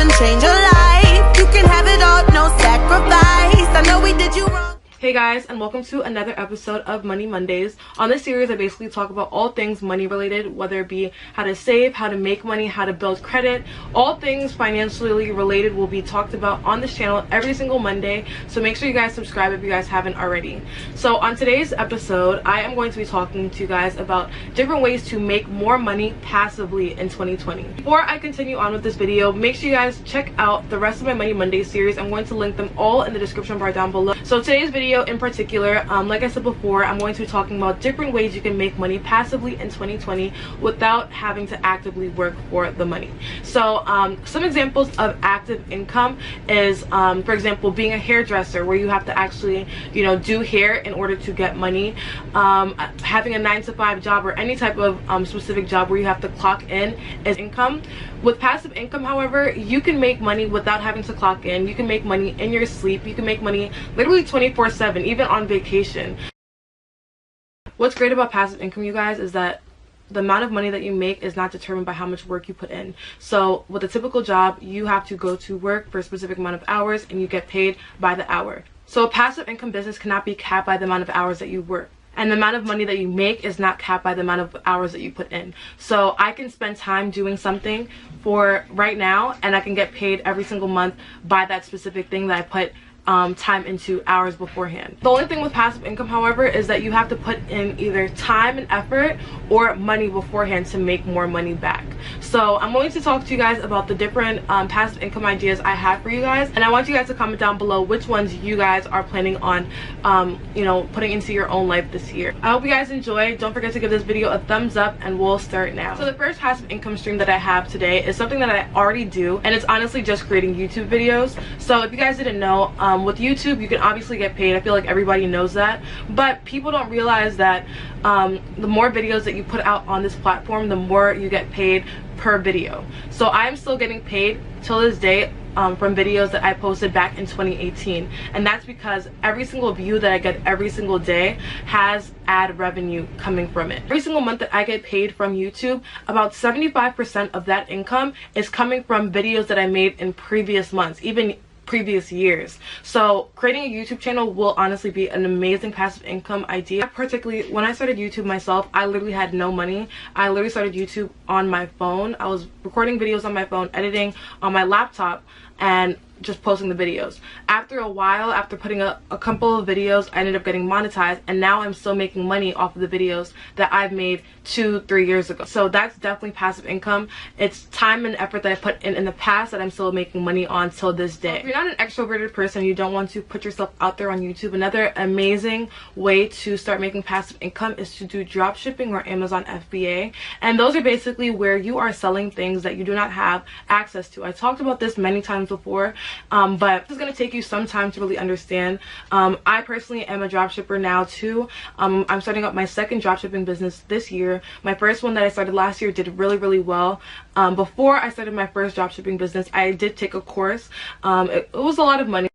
and change your life. You can have it all, no sacrifice. I know we did you wrong. Hey guys, and welcome to another episode of Money Mondays. On this series, I basically talk about all things money related, whether it be how to save, how to make money, how to build credit. All things financially related will be talked about on this channel every single Monday, so make sure you guys subscribe if you guys haven't already. So on today's episode, I am going to be talking to you guys about different ways to make more money passively in 2020. Before I continue on with this video, make sure you guys check out the rest of my Money Mondays series. I'm going to link them all in the description bar down below. So today's video in particular, like I said before, I'm going to be talking about different ways you can make money passively in 2020 without having to actively work for the money. So some examples of active income is, for example, being a hairdresser, where you have to actually, do hair in order to get money. Having a 9-to-5 job or any type of specific job where you have to clock in is income. With passive income, however, you can make money without having to clock in. You can make money in your sleep. You can make money literally 24/7, even on vacation. What's great about passive income, you guys, is that the amount of money that you make is not determined by how much work you put in. So with a typical job, you have to go to work for a specific amount of hours and you get paid by the hour. So a passive income business cannot be capped by the amount of hours that you work. And the amount of money that you make is not capped by the amount of hours that you put in. So I can spend time doing something for right now, and I can get paid every single month by that specific thing that I put time into hours beforehand. The only thing with passive income, however, is that you have to put in either time and effort or money beforehand to make more money back. So I'm going to talk to you guys about the different passive income ideas I have for you guys, and I want you guys to comment down below which ones you guys are planning on putting into your own life this year. I hope you guys enjoy. Don't forget to give this video a thumbs up, and we'll start now. So the first passive income stream that I have today is something that I already do, and it's honestly just creating YouTube videos. So if you guys didn't know, with YouTube, you can obviously get paid. I feel like everybody knows that, but people don't realize that the more videos that you put out on this platform, the more you get paid per video. So I'm still getting paid till this day from videos that I posted back in 2018, and that's because every single view that I get every single day has ad revenue coming from it. Every single month that I get paid from YouTube, about 75% of that income is coming from videos that I made in previous months, even previous years. So creating a YouTube channel will honestly be an amazing passive income idea. Particularly when I started YouTube myself, I literally had no money. I literally started YouTube on my phone. I was recording videos on my phone, editing on my laptop, and just posting the videos. After a while, after putting a couple of videos, I ended up getting monetized, and now I'm still making money off of the videos that I've made 2-3 years ago. So that's definitely passive income. It's time and effort that I put in the past that I'm still making money on till this day. If you're not an extroverted person, you don't want to put yourself out there on YouTube, another amazing way to start making passive income is to do dropshipping or Amazon FBA. And those are basically where you are selling things that you do not have access to. I talked about this many times before, but it's going to take you some time to really understand. I personally am a dropshipper now too. I'm starting up my second dropshipping business this year. My first one that I started last year did really well. Before I started my first dropshipping business, I did take a course. It was a lot of money.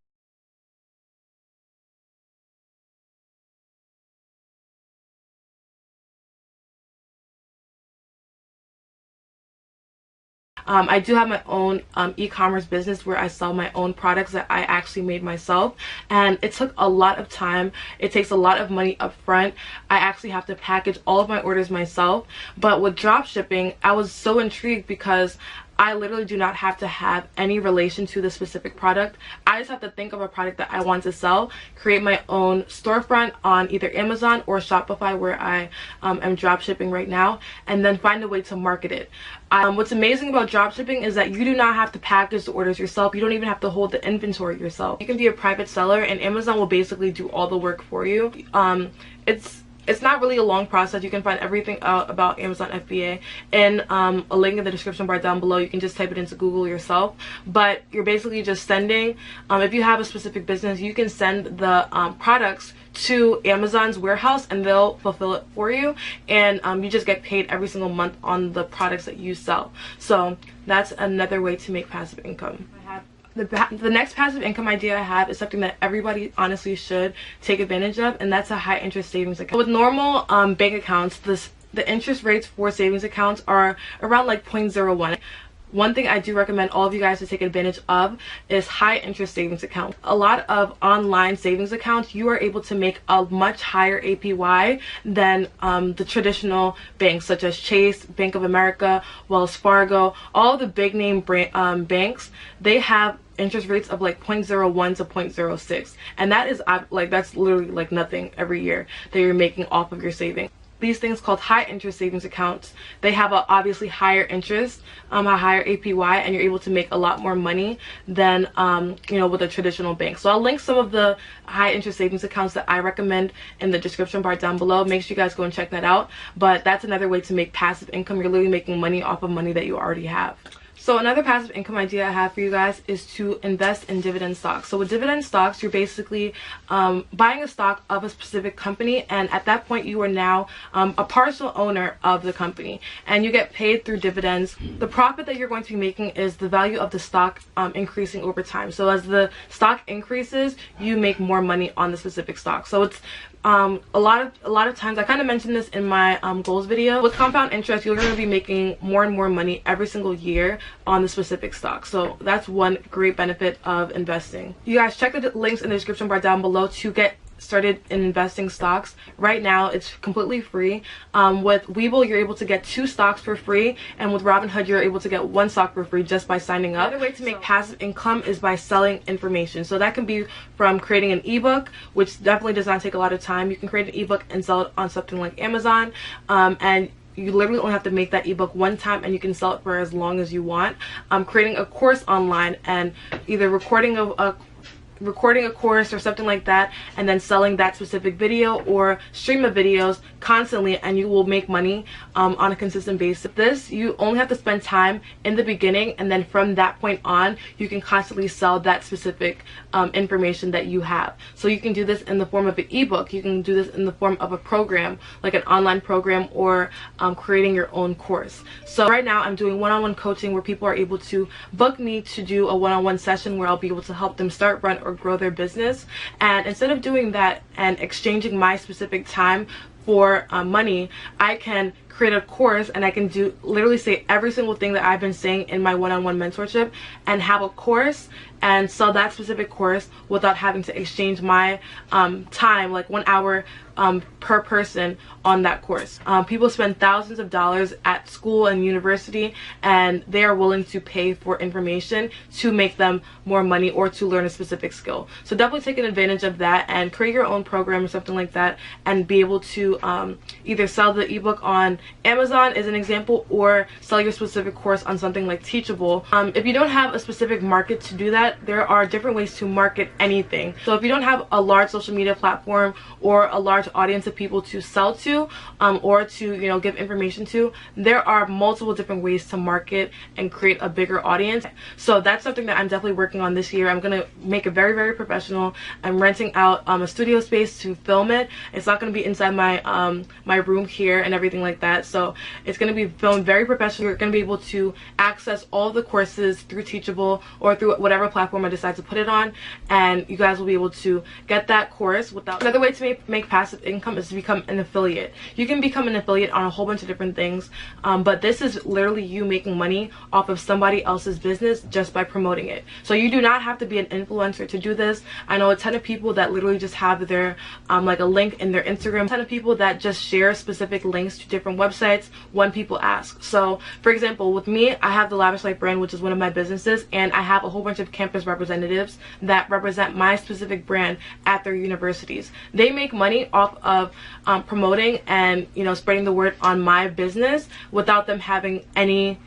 I do have my own e-commerce business where I sell my own products that I actually made myself, and it took a lot of time. It takes a lot of money up front. I actually have to package all of my orders myself. But with drop shipping, I was so intrigued because I literally do not have to have any relation to the specific product. I just have to think of a product that I want to sell, create my own storefront on either Amazon or Shopify, where I am drop shipping right now, and then find a way to market it. What's amazing about drop shipping is that you do not have to package the orders yourself. You don't even have to hold the inventory yourself. You can be a private seller, and Amazon will basically do all the work for you. It's not really a long process. You can find everything out about Amazon FBA in a link in the description bar down below. You can just type it into Google yourself. But you're basically just sending, if you have a specific business, you can send the products to Amazon's warehouse and they'll fulfill it for you. And you just get paid every single month on the products that you sell. So that's another way to make passive income. The next passive income idea I have is something that everybody honestly should take advantage of, and that's a high interest savings account. With normal bank accounts, the interest rates for savings accounts are around like 0.01. one thing I do recommend all of you guys to take advantage of is high interest savings accounts. A lot of online savings accounts, you are able to make a much higher APY than the traditional banks such as Chase, Bank of America, Wells Fargo. All the big name banks, they have interest rates of like 0.01 to 0.06, and that is like, that's literally like nothing every year that you're making off of your savings. These things called high interest savings accounts, they have a obviously higher interest, a higher APY, and you're able to make a lot more money than you know, with a traditional bank. So I'll link some of the high interest savings accounts that I recommend in the description bar down below. Make sure you guys go and check that out. But that's another way to make passive income. You're literally making money off of money that you already have. So another passive income idea I have for you guys is to invest in dividend stocks. So with dividend stocks, you're basically buying a stock of a specific company, and at that point you are now a partial owner of the company, and you get paid through dividends. The profit that you're going to be making is the value of the stock increasing over time. So as the stock increases, you make more money on the specific stock. So it's a lot of times, I kind of mentioned this in my goals video, with compound interest you're going to be making more and more money every single year on the specific stock. So that's one great benefit of investing. You guys check the links in the description bar down below to get started in investing stocks. Right now it's completely free. With Webull you're able to get 2 stocks for free, and with Robinhood you're able to get 1 stock for free just by signing up. Another way to make passive income is by selling information. So that can be from creating an ebook, which definitely does not take a lot of time. You can create an ebook and sell it on something like Amazon, and you literally only have to make that ebook one time and you can sell it for as long as you want. Creating a course online and either recording a course or something like that, and then selling that specific video or stream of videos constantly, and you will make money on a consistent basis. This, you only have to spend time in the beginning, and then from that point on you can constantly sell that specific information that you have. So you can do this in the form of an ebook, you can do this in the form of a program like an online program, or creating your own course. So right now I'm doing one-on-one coaching where people are able to book me to do a one-on-one session where I'll be able to help them start, run, or grow their business. And instead of doing that and exchanging my specific time for money, I can create a course and I can literally say every single thing that I've been saying in my one-on-one mentorship, and have a course and sell that specific course without having to exchange my time, like 1 hour per person on that course. People spend thousands of dollars at school and university, and they are willing to pay for information to make them more money or to learn a specific skill. So definitely take advantage of that and create your own program or something like that, and be able to either sell the ebook on Amazon as an example, or sell your specific course on something like Teachable. If you don't have a specific market to do that, there are different ways to market anything. So if you don't have a large social media platform or a large audience of people to sell to, or to, you know, give information to, there are multiple different ways to market and create a bigger audience. So that's something that I'm definitely working on this year. I'm gonna make it very, very professional. I'm renting out a studio space to film it. It's not gonna be inside my my room here and everything like that. So it's gonna be filmed very professional. You're gonna be able to access all the courses through Teachable or through whatever platform I decide to put it on, and you guys will be able to get that course without. Another way to make passive income is to become an affiliate. You can become an affiliate on a whole bunch of different things, but this is literally you making money off of somebody else's business just by promoting it. So you do not have to be an influencer to do this. I know a ton of people that literally just have their like a link in their Instagram. A ton of people that just share specific links to different websites when people ask. So for example, with me, I have the Lavish Life brand, which is one of my businesses, and I have a whole bunch of campus representatives that represent my specific brand at their universities. They make money off of promoting and, you know, spreading the word on my business without them having any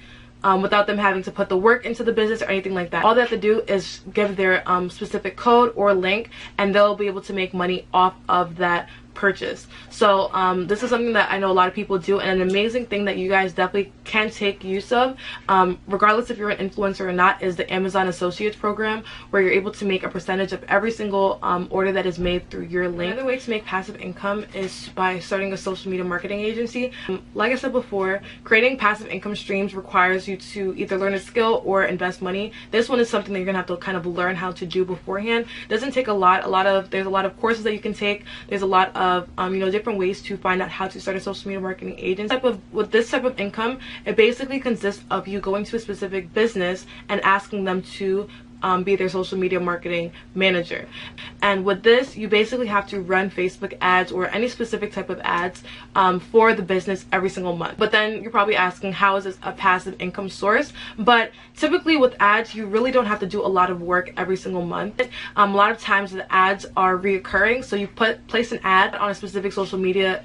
without them having to put the work into the business or anything like that. All they have to do is give their specific code or link, and they'll be able to make money off of that purchase. So this is something that I know a lot of people do, and an amazing thing that you guys definitely can take use of, regardless if you're an influencer or not, is the Amazon Associates program, where you're able to make a percentage of every single order that is made through your link. Another way to make passive income is by starting a social media marketing agency. Like I said before, creating passive income streams requires you to either learn a skill or invest money. This one is something that you're gonna have to kind of learn how to do beforehand. It doesn't take a lot. There's a lot of courses that you can take. There's a lot of of different ways to find out how to start a social media marketing agency. With this type of income, it basically consists of you going to a specific business and asking them to be their social media marketing manager. And with this, you basically have to run Facebook ads or any specific type of ads for the business every single month. But then you're probably asking, how is this a passive income source? But typically with ads, you really don't have to do a lot of work every single month. A lot of times the ads are reoccurring, so you place an ad on a specific social media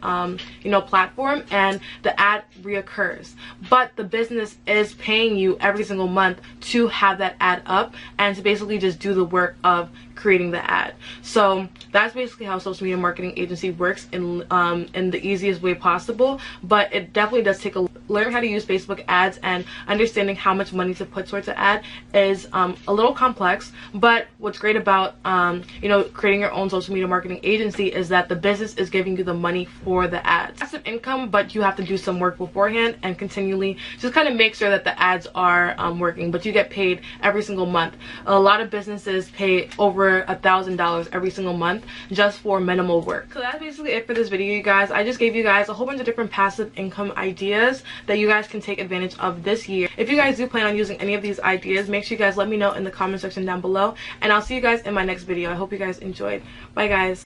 platform, and the ad reoccurs, but the business is paying you every single month to have that ad up and to basically just do the work of creating the ad. So that's basically how social media marketing agency works in the easiest way possible. But it definitely does take learn how to use Facebook ads, and understanding how much money to put towards an ad is a little complex. But what's great about creating your own social media marketing agency is that the business is giving you the money for the ads. Passive income, but you have to do some work beforehand and continually just kind of make sure that the ads are working, but you get paid every single month. A lot of businesses pay over $1,000 every single month just for minimal work. So that's basically it for this video, you guys. I just gave you guys a whole bunch of different passive income ideas that you guys can take advantage of this year. If you guys do plan on using any of these ideas, make sure you guys let me know in the comment section down below, and I'll see you guys in my next video. I hope you guys enjoyed. Bye guys.